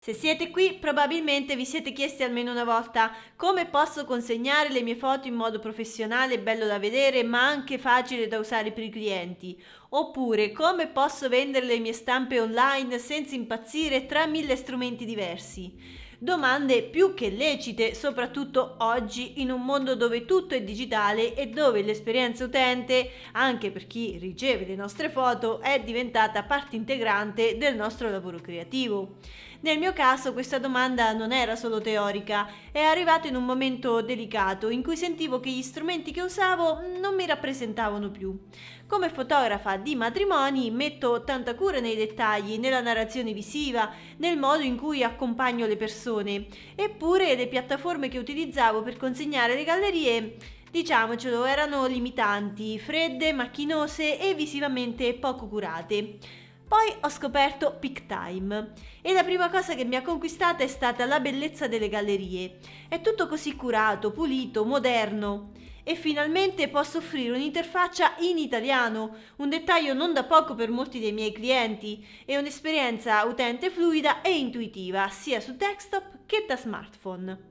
Se siete qui, probabilmente vi siete chiesti almeno una volta come posso consegnare le mie foto in modo professionale e bello da vedere, ma anche facile da usare per i clienti. Oppure come posso vendere le mie stampe online senza impazzire tra 1000 strumenti diversi. Domande più che lecite, soprattutto oggi in un mondo dove tutto è digitale e dove l'esperienza utente, anche per chi riceve le nostre foto, è diventata parte integrante del nostro lavoro creativo. Nel mio caso questa domanda non era solo teorica, è arrivata in un momento delicato in cui sentivo che gli strumenti che usavo non mi rappresentavano più. Come fotografa di matrimoni metto tanta cura nei dettagli, nella narrazione visiva, nel modo in cui accompagno le persone, eppure le piattaforme che utilizzavo per consegnare le gallerie, diciamocelo, erano limitanti, fredde, macchinose e visivamente poco curate. Poi ho scoperto PicTime e la prima cosa che mi ha conquistata è stata la bellezza delle gallerie. È tutto così curato, pulito, moderno. E finalmente posso offrire un'interfaccia in italiano, un dettaglio non da poco per molti dei miei clienti, e un'esperienza utente fluida e intuitiva, sia su desktop che da smartphone.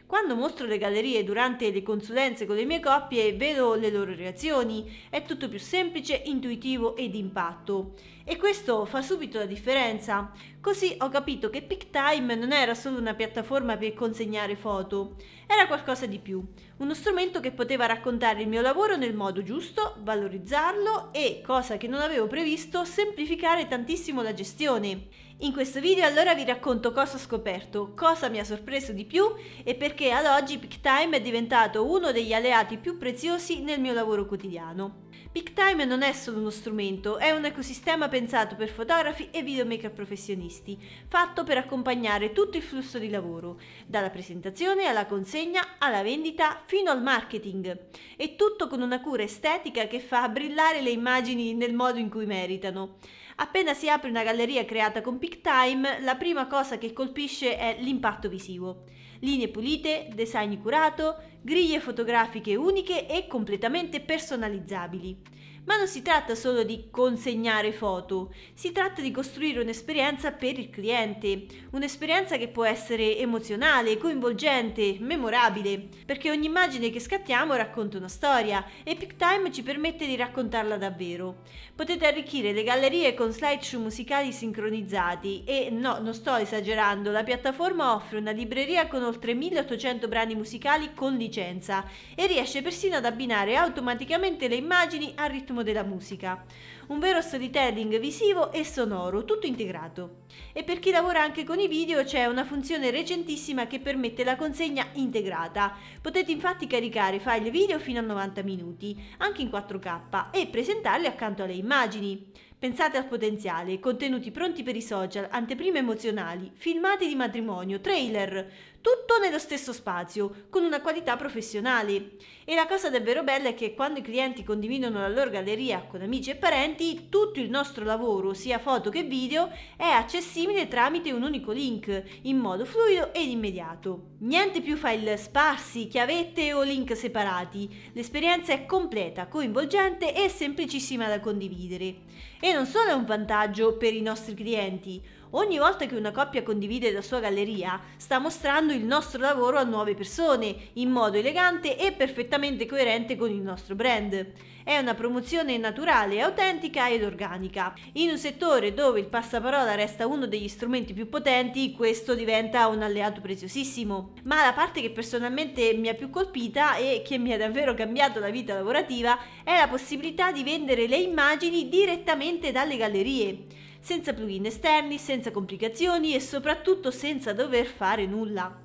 Quando mostro le gallerie durante le consulenze con le mie coppie, vedo le loro reazioni, è tutto più semplice, intuitivo e d'impatto. E questo fa subito la differenza. Così ho capito che PicTime non era solo una piattaforma per consegnare foto, era qualcosa di più, uno strumento che poteva raccontare il mio lavoro nel modo giusto, valorizzarlo e, cosa che non avevo previsto, semplificare tantissimo la gestione. In questo video allora vi racconto cosa ho scoperto, cosa mi ha sorpreso di più e perché ad oggi PicTime è diventato uno degli alleati più preziosi nel mio lavoro quotidiano. PicTime non è solo uno strumento, è un ecosistema pensato per fotografi e videomaker professionisti, fatto per accompagnare tutto il flusso di lavoro, dalla presentazione alla consegna alla vendita fino al marketing, e tutto con una cura estetica che fa brillare le immagini nel modo in cui meritano. Appena si apre una galleria creata con PicTime, la prima cosa che colpisce è l'impatto visivo. Linee pulite, design curato, griglie fotografiche uniche e completamente personalizzabili. Ma non si tratta solo di consegnare foto, si tratta di costruire un'esperienza per il cliente, un'esperienza che può essere emozionale, coinvolgente, memorabile, perché ogni immagine che scattiamo racconta una storia e PicTime ci permette di raccontarla davvero. Potete arricchire le gallerie con slideshow musicali sincronizzati e, no, non sto esagerando, la piattaforma offre una libreria con oltre 1800 brani musicali con licenza e riesce persino ad abbinare automaticamente le immagini al ritmo della musica. Un vero storytelling visivo e sonoro, tutto integrato. E per chi lavora anche con i video c'è una funzione recentissima che permette la consegna integrata. Potete infatti caricare file video fino a 90 minuti, anche in 4K, e presentarli accanto alle immagini. Pensate al potenziale, contenuti pronti per i social, anteprime emozionali, filmati di matrimonio, trailer, tutto nello stesso spazio, con una qualità professionale. E la cosa davvero bella è che quando i clienti condividono la loro galleria con amici e parenti, tutto il nostro lavoro, sia foto che video, è accessibile tramite un unico link, in modo fluido ed immediato. Niente più file sparsi, chiavette o link separati. L'esperienza è completa, coinvolgente e semplicissima da condividere. E non solo è un vantaggio per i nostri clienti, ogni volta che una coppia condivide la sua galleria sta mostrando il nostro lavoro a nuove persone, in modo elegante e perfettamente coerente con il nostro brand. È una promozione naturale, autentica ed organica. In un settore dove il passaparola resta uno degli strumenti più potenti, questo diventa un alleato preziosissimo. Ma la parte che personalmente mi ha più colpita e che mi ha davvero cambiato la vita lavorativa è la possibilità di vendere le immagini direttamente dalle gallerie, senza plugin esterni, senza complicazioni e soprattutto senza dover fare nulla.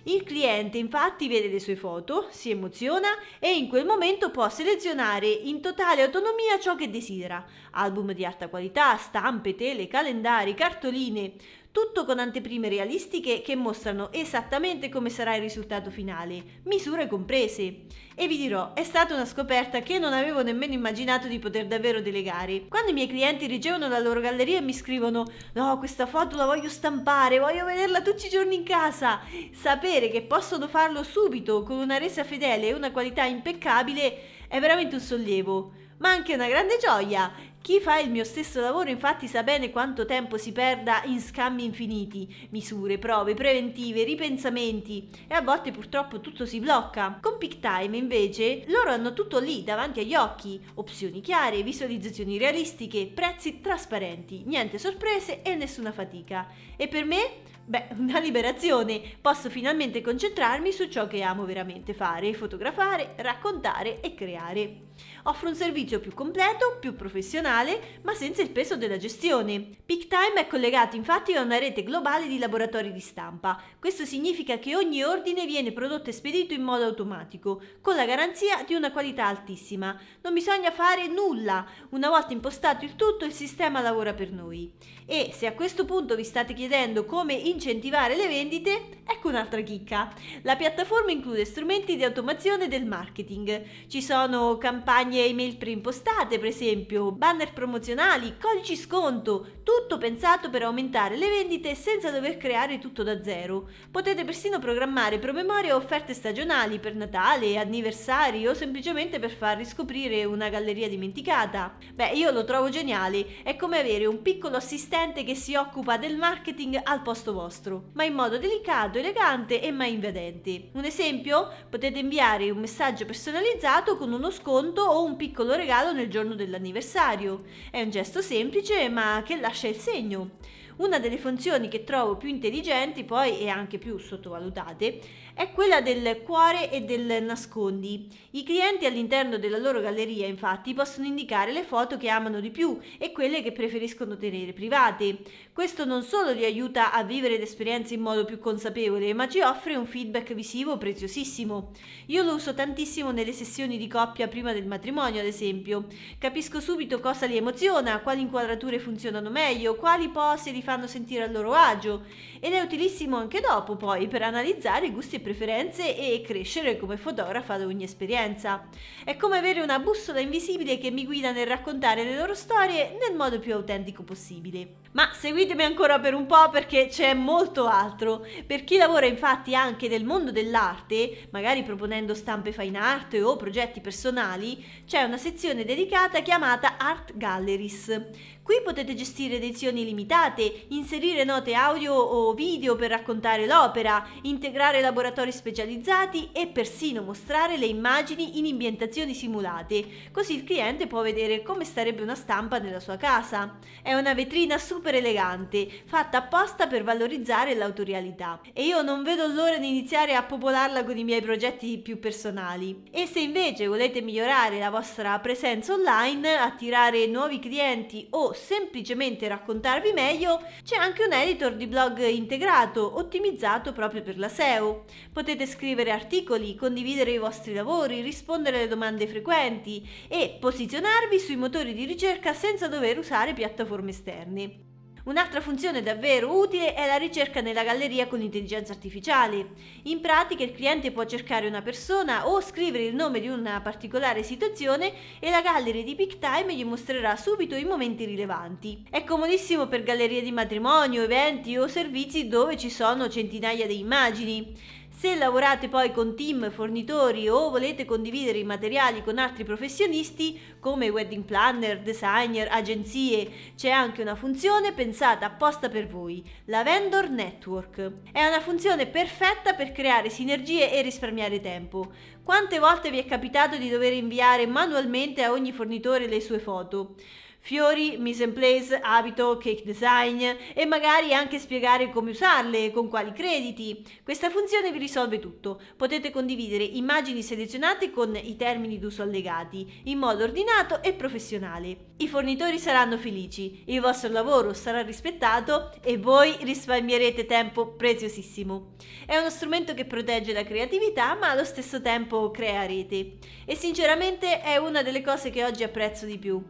Il cliente infatti vede le sue foto, si emoziona e in quel momento può selezionare in totale autonomia ciò che desidera: album di alta qualità, stampe, tele, calendari, cartoline, tutto con anteprime realistiche che mostrano esattamente come sarà il risultato finale, misure comprese. E vi dirò, è stata una scoperta che non avevo nemmeno immaginato di poter davvero delegare. Quando i miei clienti ricevono la loro galleria e mi scrivono: no, questa foto la voglio stampare, voglio vederla tutti i giorni in casa, sapere che possono farlo subito con una resa fedele e una qualità impeccabile è veramente un sollievo, ma anche una grande gioia. Chi fa il mio stesso lavoro infatti sa bene quanto tempo si perda in scambi infiniti, misure, prove, preventive, ripensamenti e a volte purtroppo tutto si blocca. Con PicTime invece loro hanno tutto lì davanti agli occhi, opzioni chiare, visualizzazioni realistiche, prezzi trasparenti, niente sorprese e nessuna fatica. E per me? Beh, una liberazione! Posso finalmente concentrarmi su ciò che amo veramente fare, fotografare, raccontare e creare. Offro un servizio più completo, più professionale, ma senza il peso della gestione. PicTime è collegato infatti a una rete globale di laboratori di stampa. Questo significa che ogni ordine viene prodotto e spedito in modo automatico, con la garanzia di una qualità altissima. Non bisogna fare nulla. Una volta impostato il tutto, il sistema lavora per noi. E se a questo punto vi state chiedendo come incentivare le vendite, ecco un'altra chicca. La piattaforma include strumenti di automazione del marketing. Ci sono campagne email preimpostate, per esempio, banner promozionali, codici sconto, tutto pensato per aumentare le vendite senza dover creare tutto da zero. Potete persino programmare promemorie o offerte stagionali per Natale, anniversari o semplicemente per far riscoprire una galleria dimenticata. Beh, io lo trovo geniale, è come avere un piccolo assistente che si occupa del marketing al posto vostro, ma in modo delicato, elegante e mai invadente. Un esempio? Potete inviare un messaggio personalizzato con uno sconto o un piccolo regalo nel giorno dell'anniversario. È un gesto semplice ma che lascia il segno. Una delle funzioni che trovo più intelligenti poi e anche più sottovalutate è quella del cuore e del nascondi. I clienti all'interno della loro galleria infatti possono indicare le foto che amano di più e quelle che preferiscono tenere private. Questo non solo li aiuta a vivere l'esperienza in modo più consapevole, ma ci offre un feedback visivo preziosissimo. Io lo uso tantissimo nelle sessioni di coppia prima del matrimonio, ad esempio. Capisco subito cosa li emoziona, quali inquadrature funzionano meglio, quali pose li fanno sentire a loro agio, ed è utilissimo anche dopo poi per analizzare gusti e preferenze e crescere come fotografa da ogni esperienza. È come avere una bussola invisibile che mi guida nel raccontare le loro storie nel modo più autentico possibile. Ma seguitemi ancora per un po' perché c'è molto altro. Per chi lavora infatti anche nel mondo dell'arte, magari proponendo stampe fine art o progetti personali, c'è una sezione dedicata chiamata Art Galleries. Qui potete gestire edizioni limitate, inserire note audio o video per raccontare l'opera, integrare laboratori specializzati e persino mostrare le immagini in ambientazioni simulate, così il cliente può vedere come starebbe una stampa nella sua casa. È una vetrina super elegante, fatta apposta per valorizzare l'autorialità, e io non vedo l'ora di iniziare a popolarla con i miei progetti più personali. E se invece volete migliorare la vostra presenza online, attirare nuovi clienti o semplicemente raccontarvi meglio, c'è anche un editor di blog integrato, ottimizzato proprio per la SEO. Potete scrivere articoli, condividere i vostri lavori, rispondere alle domande frequenti e posizionarvi sui motori di ricerca senza dover usare piattaforme esterne. Un'altra funzione davvero utile è la ricerca nella galleria con l'intelligenza artificiale. In pratica il cliente può cercare una persona o scrivere il nome di una particolare situazione e la gallery di PicTime gli mostrerà subito i momenti rilevanti. È comodissimo per gallerie di matrimonio, eventi o servizi dove ci sono centinaia di immagini. Se lavorate poi con team, fornitori o volete condividere i materiali con altri professionisti come wedding planner, designer, agenzie, c'è anche una funzione pensata apposta per voi, la Vendor Network. È una funzione perfetta per creare sinergie e risparmiare tempo. Quante volte vi è capitato di dover inviare manualmente a ogni fornitore le sue foto? Fiori, mise en place, abito, cake design e magari anche spiegare come usarle, con quali crediti. Questa funzione vi risolve tutto. Potete condividere immagini selezionate con i termini d'uso allegati, in modo ordinato e professionale. I fornitori saranno felici, il vostro lavoro sarà rispettato e voi risparmierete tempo preziosissimo. È uno strumento che protegge la creatività ma allo stesso tempo crea rete. E sinceramente è una delle cose che oggi apprezzo di più.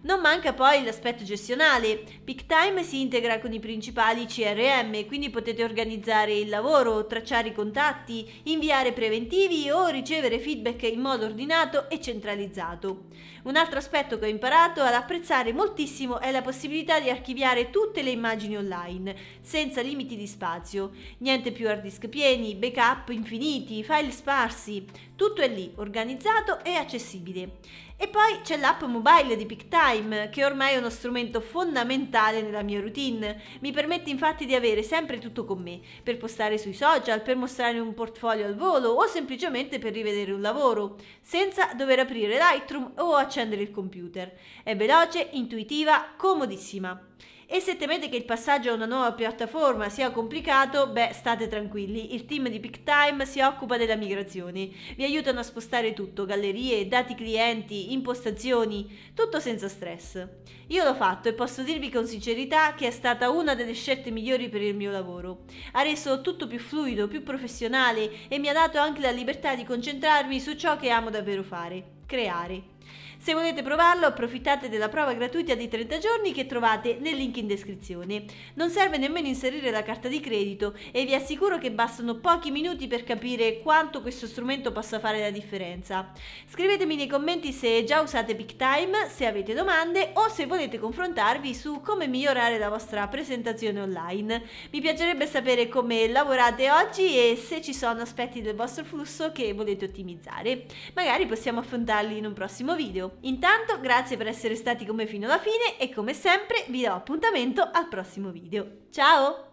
Non manca poi l'aspetto gestionale. PicTime si integra con i principali CRM, quindi potete organizzare il lavoro, tracciare i contatti, inviare preventivi o ricevere feedback in modo ordinato e centralizzato. Un altro aspetto che ho imparato ad apprezzare moltissimo è la possibilità di archiviare tutte le immagini online, senza limiti di spazio. Niente più hard disk pieni, backup infiniti, file sparsi. Tutto è lì, organizzato e accessibile. E poi c'è l'app mobile di PicTime, che ormai è uno strumento fondamentale nella mia routine. Mi permette infatti di avere sempre tutto con me, per postare sui social, per mostrare un portfolio al volo o semplicemente per rivedere un lavoro, senza dover aprire Lightroom o accendere il computer. È veloce, intuitiva, comodissima. E se temete che il passaggio a una nuova piattaforma sia complicato, state tranquilli, il team di PicTime si occupa della migrazione. Vi aiutano a spostare tutto, gallerie, dati clienti, impostazioni, tutto senza stress. Io l'ho fatto e posso dirvi con sincerità che è stata una delle scelte migliori per il mio lavoro. Ha reso tutto più fluido, più professionale e mi ha dato anche la libertà di concentrarmi su ciò che amo davvero fare, creare. Se volete provarlo, approfittate della prova gratuita di 30 giorni che trovate nel link in descrizione. Non serve nemmeno inserire la carta di credito e vi assicuro che bastano pochi minuti per capire quanto questo strumento possa fare la differenza. Scrivetemi nei commenti se già usate PicTime, se avete domande o se volete confrontarvi su come migliorare la vostra presentazione online. Mi piacerebbe sapere come lavorate oggi e se ci sono aspetti del vostro flusso che volete ottimizzare. Magari possiamo affrontarli in un prossimo video. Intanto grazie per essere stati con me fino alla fine e come sempre vi do appuntamento al prossimo video. Ciao!